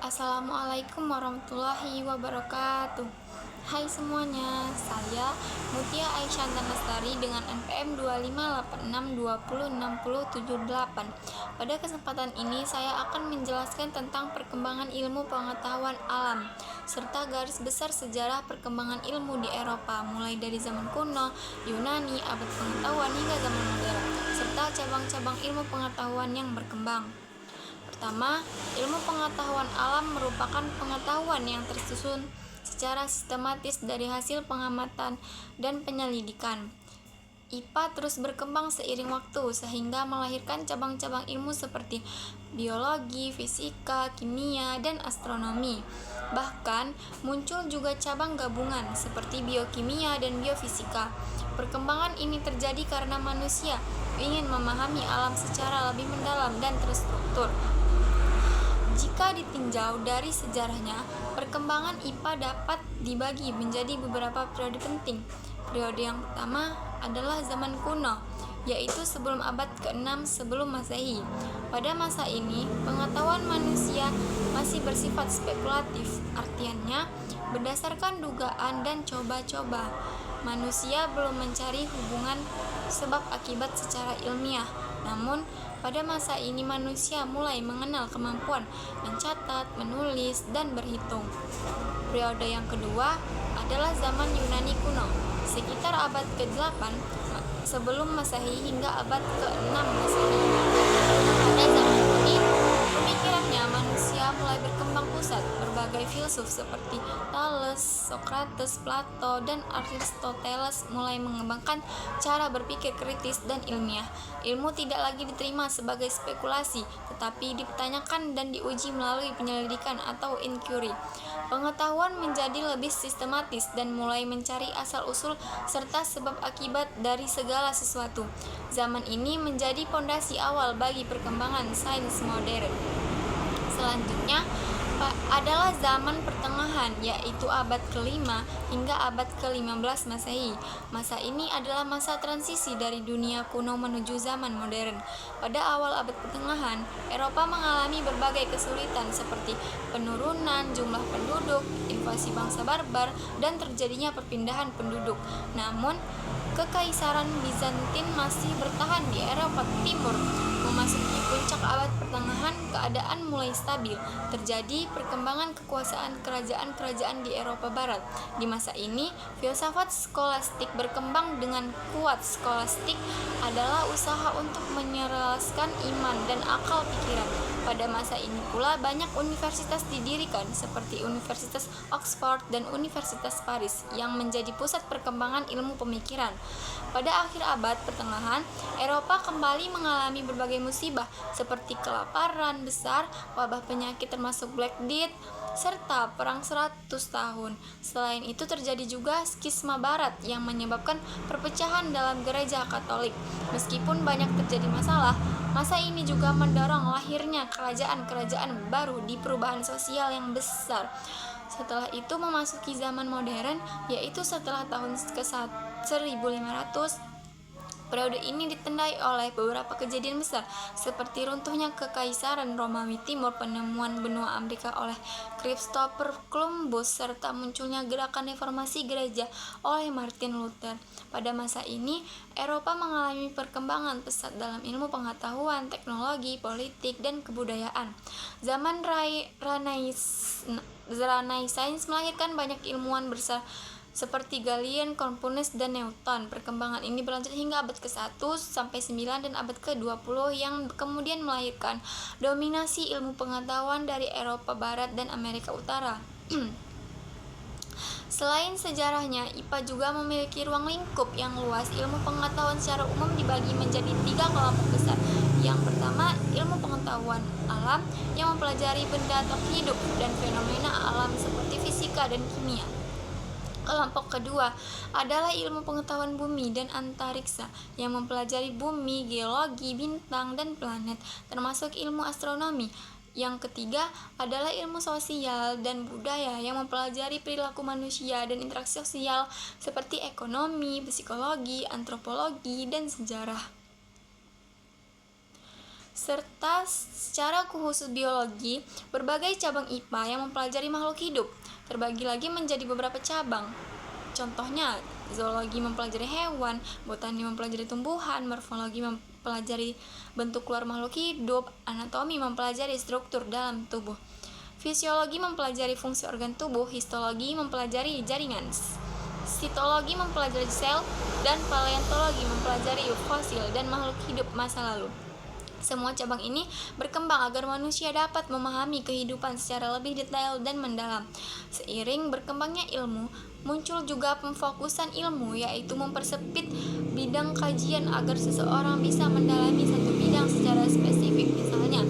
Assalamualaikum warahmatullahi wabarakatuh. Hai semuanya, saya Mutia Aisyah Lestari dengan NPM 2586206078. Pada kesempatan ini saya akan menjelaskan tentang perkembangan ilmu pengetahuan alam serta garis besar sejarah perkembangan ilmu di Eropa mulai dari zaman kuno, Yunani, abad pengetahuan hingga zaman modern, serta cabang-cabang ilmu pengetahuan yang berkembang. Pertama, ilmu pengetahuan alam merupakan pengetahuan yang tersusun secara sistematis dari hasil pengamatan dan penyelidikan. IPA terus berkembang seiring waktu sehingga melahirkan cabang-cabang ilmu seperti biologi, fisika, kimia, dan astronomi. Bahkan muncul juga cabang gabungan seperti biokimia dan biofisika. Perkembangan ini terjadi karena manusia ingin memahami alam secara lebih mendalam dan terstruktur. Jika ditinjau dari sejarahnya, perkembangan IPA dapat dibagi menjadi beberapa periode penting. Periode yang pertama adalah zaman kuno, yaitu sebelum abad ke-6 sebelum Masehi. Pada masa ini, pengetahuan manusia masih bersifat spekulatif, artinya berdasarkan dugaan dan coba-coba. Manusia belum mencari hubungan sebab akibat secara ilmiah. Namun, pada masa ini manusia mulai mengenal kemampuan mencatat, menulis, dan berhitung. Periode yang kedua adalah zaman Yunani kuno, sekitar abad ke-8 sebelum Masehi hingga abad ke-6 Masehi. Pada zaman ini, pemikirannya manusia mulai berkembang pesat. Berbagai filsuf seperti Thales, Socrates, Plato, dan Aristoteles mulai mengembangkan cara berpikir kritis dan ilmiah. Ilmu tidak lagi diterima sebagai spekulasi, tetapi dipertanyakan dan diuji melalui penyelidikan atau inquiry. Pengetahuan menjadi lebih sistematis dan mulai mencari asal-usul serta sebab akibat dari segala sesuatu. Zaman ini menjadi pondasi awal bagi perkembangan sains modern. Selanjutnya adalah zaman pertengahan, yaitu abad ke-5 hingga abad ke-15 Masehi. Masa ini adalah masa transisi dari dunia kuno menuju zaman modern. Pada awal abad pertengahan, Eropa mengalami berbagai kesulitan seperti penurunan jumlah penduduk, invasi bangsa barbar, dan terjadinya perpindahan penduduk. Namun, Kekaisaran Bizantin masih bertahan di Eropa Timur. Memasuki puncak abad pertengahan, keadaan mulai stabil. Terjadi perkembangan kekuasaan kerajaan-kerajaan di Eropa Barat. Di masa ini, filsafat skolastik berkembang dengan kuat. Skolastik adalah usaha untuk menyelaraskan iman dan akal pikiran. Pada masa ini pula banyak universitas didirikan seperti Universitas Oxford dan Universitas Paris yang menjadi pusat perkembangan ilmu pemikiran. Pada akhir abad pertengahan, Eropa kembali mengalami berbagai musibah seperti kelaparan besar, wabah penyakit termasuk Black Death, serta perang 100 tahun. Selain itu terjadi juga skisma barat yang menyebabkan perpecahan dalam gereja Katolik. Meskipun banyak terjadi masalah, masa ini juga mendorong lahirnya kerajaan-kerajaan baru di perubahan sosial yang besar. Setelah itu memasuki zaman modern, yaitu setelah tahun ke-1500. Periode ini ditandai oleh beberapa kejadian besar, seperti runtuhnya Kekaisaran Romawi Timur, penemuan benua Amerika oleh Christopher Columbus, serta munculnya gerakan reformasi gereja oleh Martin Luther. Pada masa ini, Eropa mengalami perkembangan pesat dalam ilmu pengetahuan, teknologi, politik, dan kebudayaan. Zaman Renaissance melahirkan banyak ilmuwan besar seperti Galilean, Copernicus, dan Newton. Perkembangan ini berlanjut hingga abad ke-1 sampai 9 dan abad ke-20 yang kemudian melahirkan dominasi ilmu pengetahuan dari Eropa Barat dan Amerika Utara. Selain sejarahnya, IPA juga memiliki ruang lingkup yang luas. Ilmu pengetahuan secara umum dibagi menjadi 3 kelompok besar. Yang pertama, ilmu pengetahuan alam yang mempelajari benda atau hidup dan fenomena alam seperti fisika dan kimia. Kelompok kedua adalah ilmu pengetahuan bumi dan antariksa yang mempelajari bumi, geologi, bintang, dan planet, termasuk ilmu astronomi. Yang ketiga adalah ilmu sosial dan budaya yang mempelajari perilaku manusia dan interaksi sosial seperti ekonomi, psikologi, antropologi, dan sejarah. serta secara khusus biologi, berbagai cabang IPA yang mempelajari makhluk hidup terbagi lagi menjadi beberapa cabang. Contohnya, zoologi mempelajari hewan, botani mempelajari tumbuhan, morfologi mempelajari bentuk luar makhluk hidup, anatomi mempelajari struktur dalam tubuh, fisiologi mempelajari fungsi organ tubuh, histologi mempelajari jaringan, sitologi mempelajari sel, dan paleontologi mempelajari fosil dan makhluk hidup masa lalu. Semua cabang ini berkembang agar manusia dapat memahami kehidupan secara lebih detail dan mendalam. Seiring berkembangnya ilmu, muncul juga pemfokusan ilmu, yaitu mempersempit bidang kajian agar seseorang bisa mendalami satu bidang secara spesifik. Misalnya,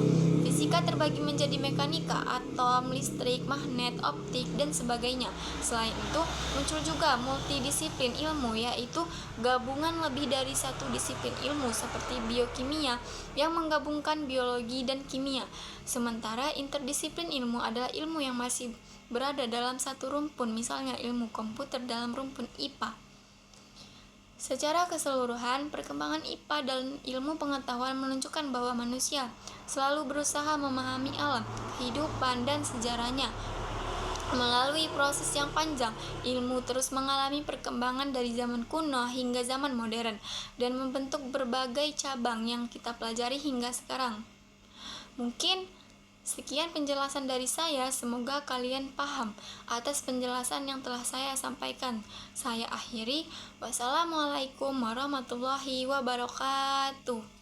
fisika terbagi menjadi mekanika, atom, listrik, magnet, optik, dan sebagainya. Selain itu, muncul juga multidisiplin ilmu, yaitu gabungan lebih dari satu disiplin ilmu seperti biokimia yang menggabungkan biologi dan kimia. Sementara interdisiplin ilmu adalah ilmu yang masih berada dalam satu rumpun, misalnya ilmu komputer dalam rumpun IPA. Secara keseluruhan, perkembangan IPA dan ilmu pengetahuan menunjukkan bahwa manusia selalu berusaha memahami alam, kehidupan, dan sejarahnya. Melalui proses yang panjang, ilmu terus mengalami perkembangan dari zaman kuno hingga zaman modern dan membentuk berbagai cabang yang kita pelajari hingga sekarang. Mungkin sekian penjelasan dari saya, semoga kalian paham atas penjelasan yang telah saya sampaikan. Saya akhiri, wassalamualaikum warahmatullahi wabarakatuh.